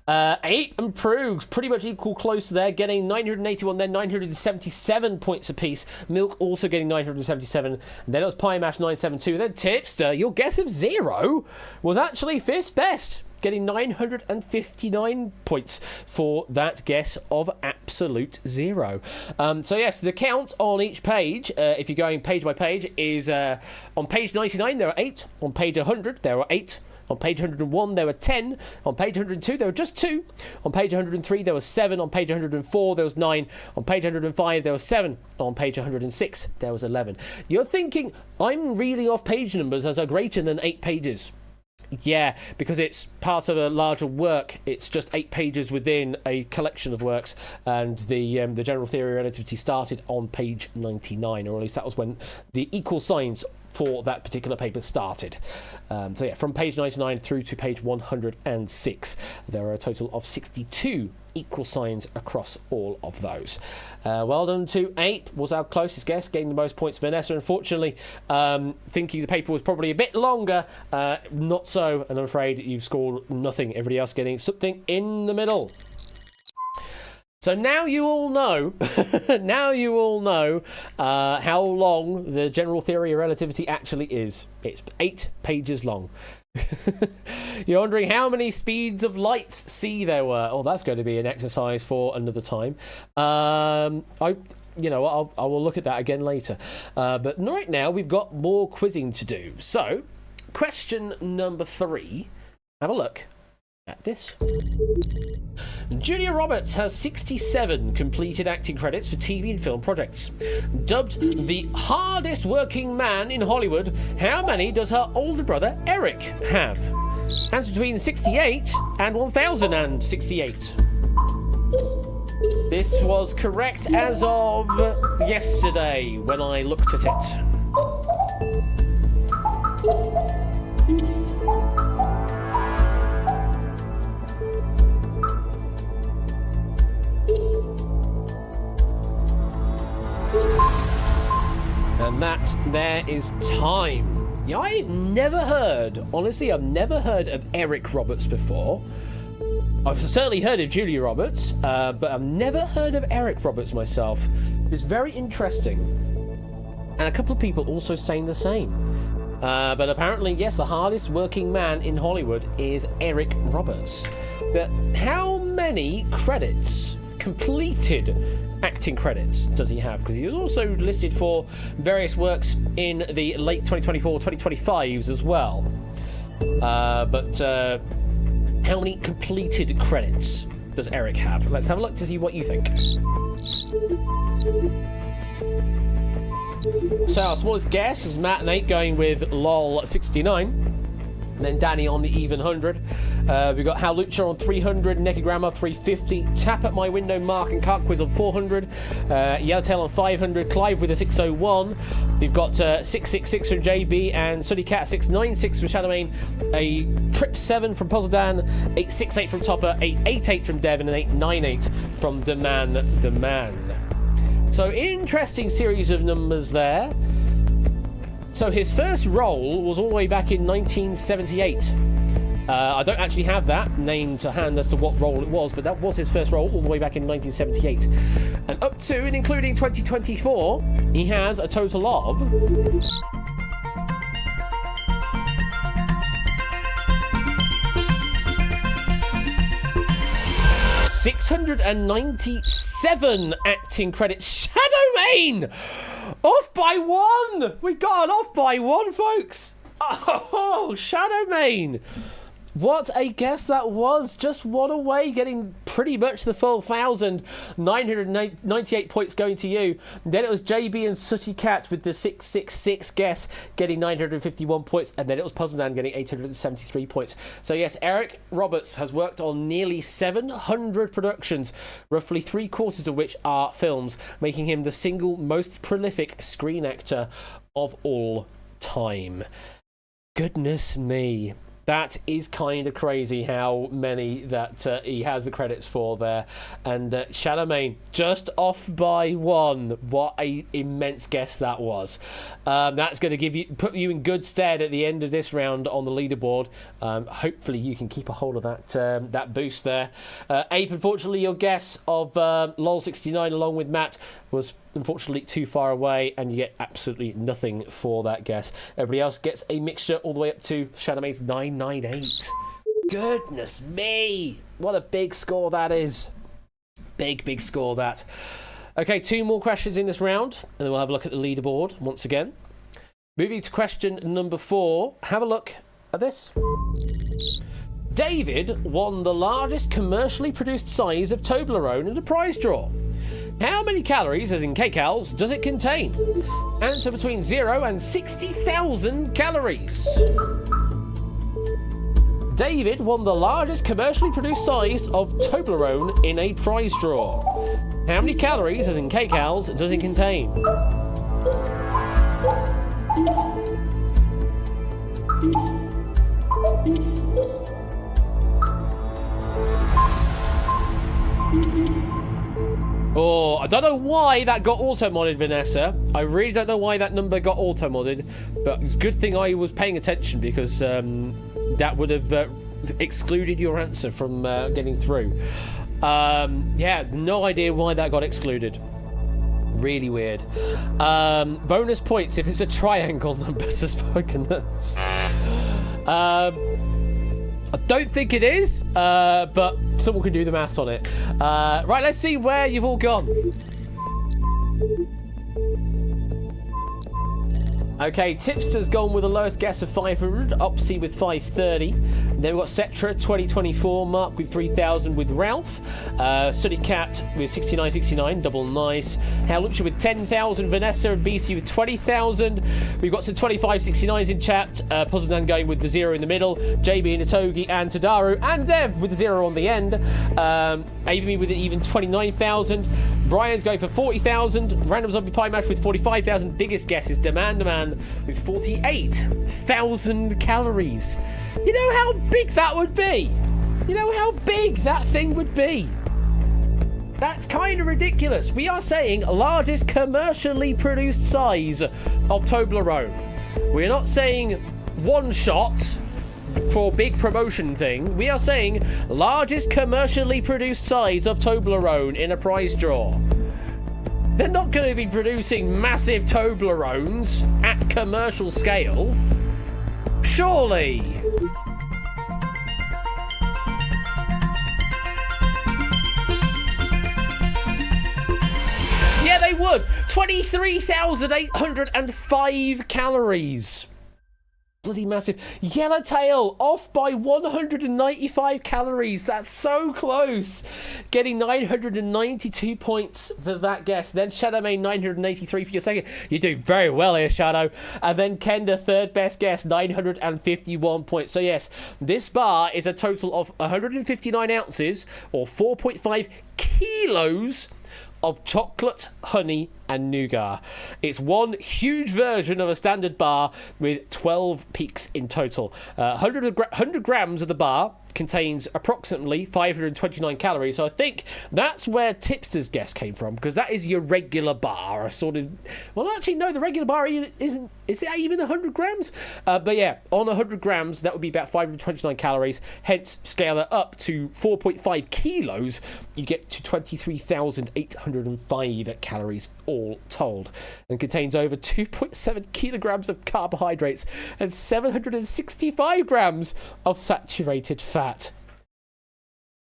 8 and Prugs, pretty much equal close there, getting 981, then 977 points apiece. Milk also getting 977. And then it was Pie Mash 972. Then Tipster, your guess of 0 was actually 5th best, getting 959 points for that guess of absolute 0. So yes, the count on each page, if you're going page by page, is on page 99 there are 8, on page 100 there are 8, on page 101 there were 10, on page 102 there were just 2, on page 103 there was 7, on page 104 there was 9, on page 105 there was 7, on page 106 there was 11. You're thinking, I'm reading off page numbers that are greater than 8 pages. Yeah, because it's part of a larger work. It's just 8 pages within a collection of works, and the General Theory of Relativity started on page 99, or at least that was when the equal signs for that particular paper started. So yeah, from page 99 through to page 106, there are a total of 62 equal signs across all of those. Well done to 8, was our closest guess, getting the most points. Vanessa, unfortunately, thinking the paper was probably a bit longer, not so, and I'm afraid you've scored nothing. Everybody else getting something in the middle. So now you all know, how long the General Theory of Relativity actually is. It's 8 pages long. You're wondering how many speeds of light C there were. Oh, that's going to be an exercise for another time. I will look at that again later. But right now we've got more quizzing to do. So, question number 3. Have a look at this. Julia Roberts has 67 completed acting credits for TV and film projects. Dubbed the hardest working man in Hollywood, how many does her older brother Eric have? That's between 68 and 1068. This was correct as of yesterday when I looked at it. And that there is time. Yeah, I've never heard of Eric Roberts before. I've certainly heard of Julia Roberts, but I've never heard of Eric Roberts myself. It's very interesting. And a couple of people also saying the same. But apparently, yes, the hardest working man in Hollywood is Eric Roberts. But how many credits, completed acting credits, does he have? Because he was also listed for various works in the late 2024, 2025s as well. But how many completed credits does Eric have? Let's have a look to see what you think. So our smallest guess is Matt and 8 going with LOL 69. Then Danny on the even 100. We've got Howlucha on 300, Nekigramma 350, Tap at My Window, Mark and Cart Quiz on 400, Yellowtail on 500, Clive with a 601. We've got 666 from JB and Sunny Cat 696 from Shadowmane, a Trip 7 from Puzzledan, 868 from Topper, 888 from Devon, and 898 from Deman. So interesting series of numbers there. So his first role was all the way back in 1978. I don't actually have that name to hand as to what role it was, but that was his first role all the way back in 1978. And up to and including 2024, he has a total of 697 acting credits. Shadowmane off by 1. We got off by 1, folks. Oh, Shadowmane. What a guess that was. Just one away, getting pretty much the full 1,998 points going to you. Then it was JB and Sooty Cat with the 666 guess, getting 951 points. And then it was Puzzle Dan getting 873 points. So yes, Eric Roberts has worked on nearly 700 productions, roughly 3/4 of which are films, making him the single most prolific screen actor of all time. Goodness me. That is kind of crazy how many that he has the credits for there. And Shadowmane just off by 1. What a immense guess that was. That's going to put you in good stead at the end of this round on the leaderboard. Hopefully you can keep a hold of that boost there. Ape, unfortunately, your guess of LOL69 along with Matt was unfortunately too far away, and you get absolutely nothing for that guess. Everybody else gets a mixture all the way up to Shadowmane's 998. Goodness me, what a big score that is. Big score that. Okay, 2 more questions in this round, and then we'll have a look at the leaderboard once again. Moving to question number 4, have a look at this. David won the largest commercially produced size of Toblerone in a prize draw. How many calories, as in kcals, does it contain? Answer between 0 and 60,000 calories. David won the largest commercially produced size of Toblerone in a prize draw. How many calories, as in kcals, does it contain? Oh, I don't know why that got auto-modded, Vanessa. I really don't know why that number got auto-modded, but it's a good thing I was paying attention, because that would have excluded your answer from getting through. Yeah, no idea why that got excluded. Really weird. Bonus points if it's a triangle number, says Pokenuts. I don't think it is, but someone can do the maths on it. Right, let's see where you've all gone. Okay, Tipster's gone with the lowest guess of 500, Opsy with 530. Then we've got Cetra 2024, Mark with 3,000 with Ralph, Sooty Cat with 6969, double nice. Halucha with 10,000, Vanessa and BC with 20,000. We've got some 2569s in chat. Puzzle Dan going with the 0 in the middle, JB and Itogi and Tadaru and Dev with the 0 on the end. Amy with even 29,000. Brian's going for 40,000. Random Zombie Pie Match with 45,000. Biggest guess is Demand with 48,000 calories. You know how big that would be? You know how big that thing would be? That's kind of ridiculous. We are saying largest commercially produced size of Toblerone. We're not saying one shot for big promotion thing. We are saying largest commercially produced size of Toblerone in a prize draw. They're not going to be producing massive Toblerones at commercial scale. Surely. Yeah, they would. 23,805 calories. Bloody massive. Yellowtail off by 195 calories. That's so close. Getting 992 points for that guess. Then Shadowmane 983 for your second. You do very well here, Shadow. And then Kenda, third best guess, 951 points. So yes, this bar is a total of 159 ounces or 4.5 kilos of chocolate, honey, and nougat. It's one huge version of a standard bar with 12 peaks in total. 100 grams of the bar contains approximately 529 calories. So I think that's where Tipster's guess came from, because that is your regular bar. A sort of, well, actually, no, the regular bar isn't. Is it even 100 grams? But yeah, on 100 grams, that would be about 529 calories. Hence, scale it up to 4.5 kilos, you get to 23,805 calories all told, and contains over 2.7 kilograms of carbohydrates and 765 grams of saturated fat.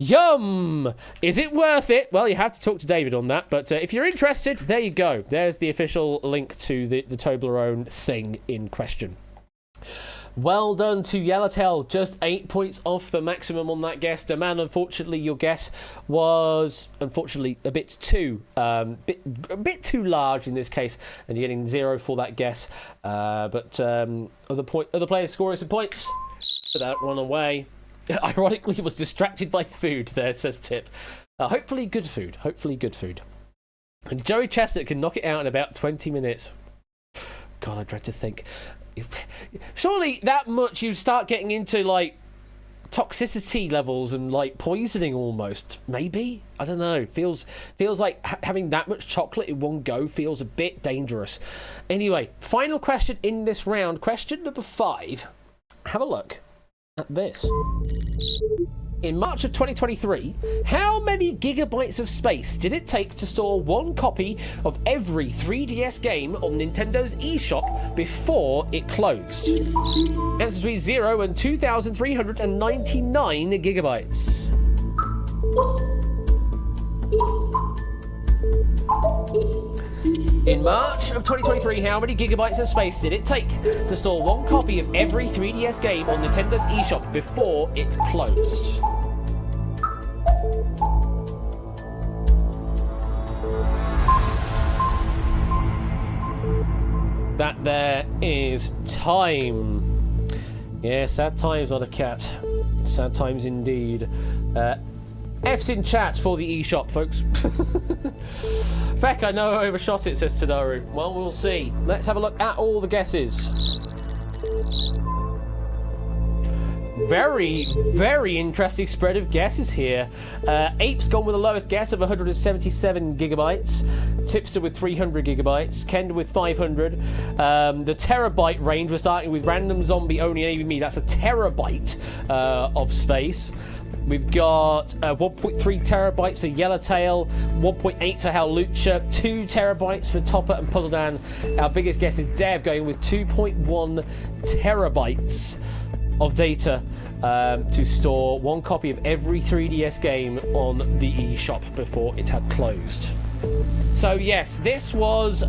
Yum! Is it worth it? Well, you have to talk to David on that, but if you're interested, there you go. There's the official link to the Toblerone thing in question. Well done to Yellowtail. Just 8 points off the maximum on that guess. Man, unfortunately, your guess was a bit too large in this case, and you're getting 0 for that guess. But other players scoring some points. Put that one away. Ironically, was distracted by food. There says Tip. Hopefully, good food. And Joey Chestnut can knock it out in about 20 minutes. God, I dread to think. Surely that much you start getting into like toxicity levels and like poisoning almost. Maybe, I don't know. Feels like having that much chocolate in one go feels a bit dangerous. Anyway, final question in this round. Question number 5. Have a look at this. In March of 2023, how many gigabytes of space did it take to store one copy of every 3DS game on Nintendo's eShop before it closed? Answers between 0 and 2,399 gigabytes. In March of 2023, how many gigabytes of space did it take to store one copy of every 3DS game on Nintendo's eShop before it closed? That there is time. Yeah, sad times, not a cat. Sad times indeed. F's in chat for the eShop, folks. Feck, I know I overshot it, says Tadaru. Well, we'll see. Let's have a look at all the guesses. Very, very interesting spread of guesses here. Ape's gone with the lowest guess of 177 gigabytes. Tipster with 300 gigabytes. Ken with 500. The terabyte range, we're starting with Random Zombie Only and me. That's a terabyte of space. We've got 1.3 terabytes for Yellowtail, 1.8 for Howlucha, 2 terabytes for Topper and Puzzledan. Our biggest guess is Dev going with 2.1 terabytes of data to store one copy of every 3DS game on the eShop before it had closed. So yes, this was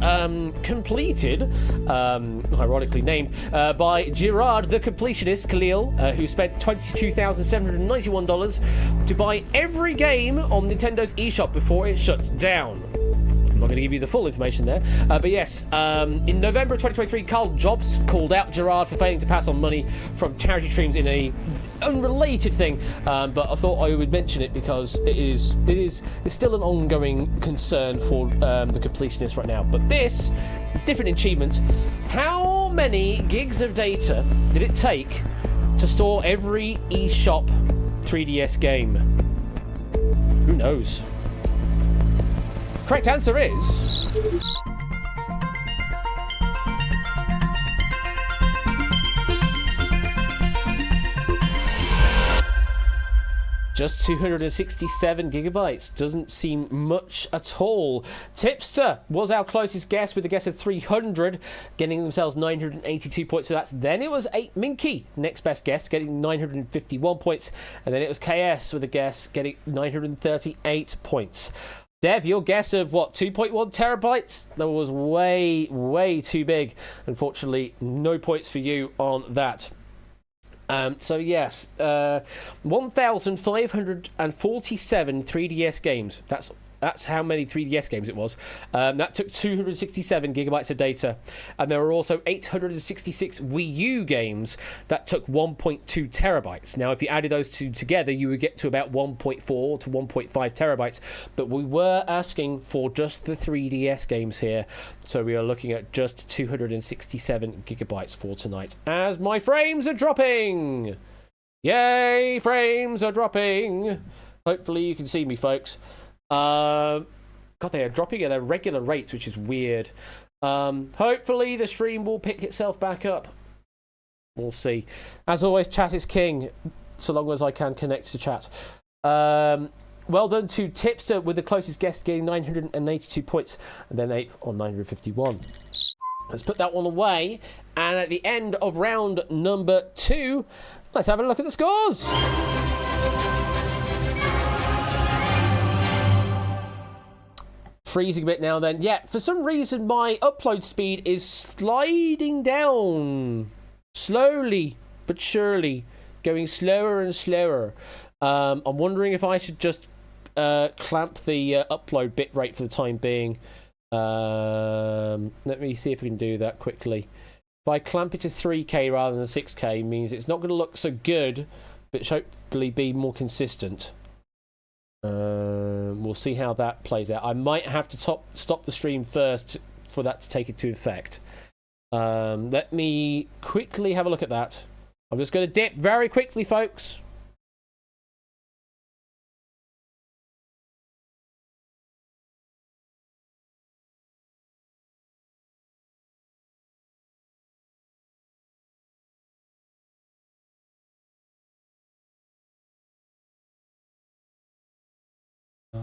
completed, ironically named, by Gerard the Completionist Khalil, who spent $22,791 to buy every game on Nintendo's eShop before it shuts down. I'm not going to give you the full information there. But yes, in November 2023, Carl Jobs called out Gerard for failing to pass on money from charity streams in a unrelated thing. But I thought I would mention it because it's still an ongoing concern for the completionist right now. But this, different achievement. How many gigs of data did it take to store every eShop 3DS game? Who knows? Correct answer is... just 267 gigabytes. Doesn't seem much at all. Tipster was our closest guess with a guess of 300, getting themselves 982 points. So then it was 8 Minky, next best guess, getting 951 points. And then it was KS with a guess, getting 938 points. Dev, your guess of what, 2.1 terabytes? That was way, way too big. Unfortunately, no points for you on that. So yes, 1,547 3DS games. That's how many 3DS games it was. That took 267 gigabytes of data. And there were also 866 Wii U games that took 1.2 terabytes. Now, if you added those two together, you would get to about 1.4 to 1.5 terabytes. But we were asking for just the 3DS games here. So we are looking at just 267 gigabytes for tonight. As my frames are dropping! Yay, frames are dropping! Hopefully you can see me, folks. God, they are dropping at a regular rate, which is weird. Hopefully the stream will pick itself back up. We'll see. As always, chat is king, so long as I can connect to chat. Well done to Tipster with the closest guess, getting 982 points, and then Ape on 951. Let's put that one away, and at the end of round number 2, let's have a look at the scores. freezing a bit now then. Yeah, for some reason my upload speed is sliding down. Slowly but surely. Going slower and slower. I'm wondering if I should just clamp the upload bitrate for the time being. Let me see if we can do that quickly. If I clamp it to 3K rather than 6K, means it's not going to look so good, but hopefully be more consistent. We'll see how that plays out. I might have to stop the stream first for that to take into effect. Let me quickly have a look at that. I'm just going to dip very quickly, folks.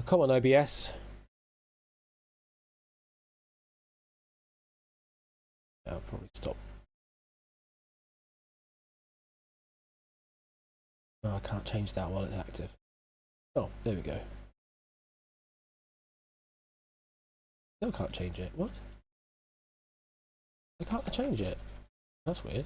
Come on, OBS. I'll probably stop. Oh, I can't change that while it's active. Oh, there we go. No, I can't change it. What? I can't change it. That's weird.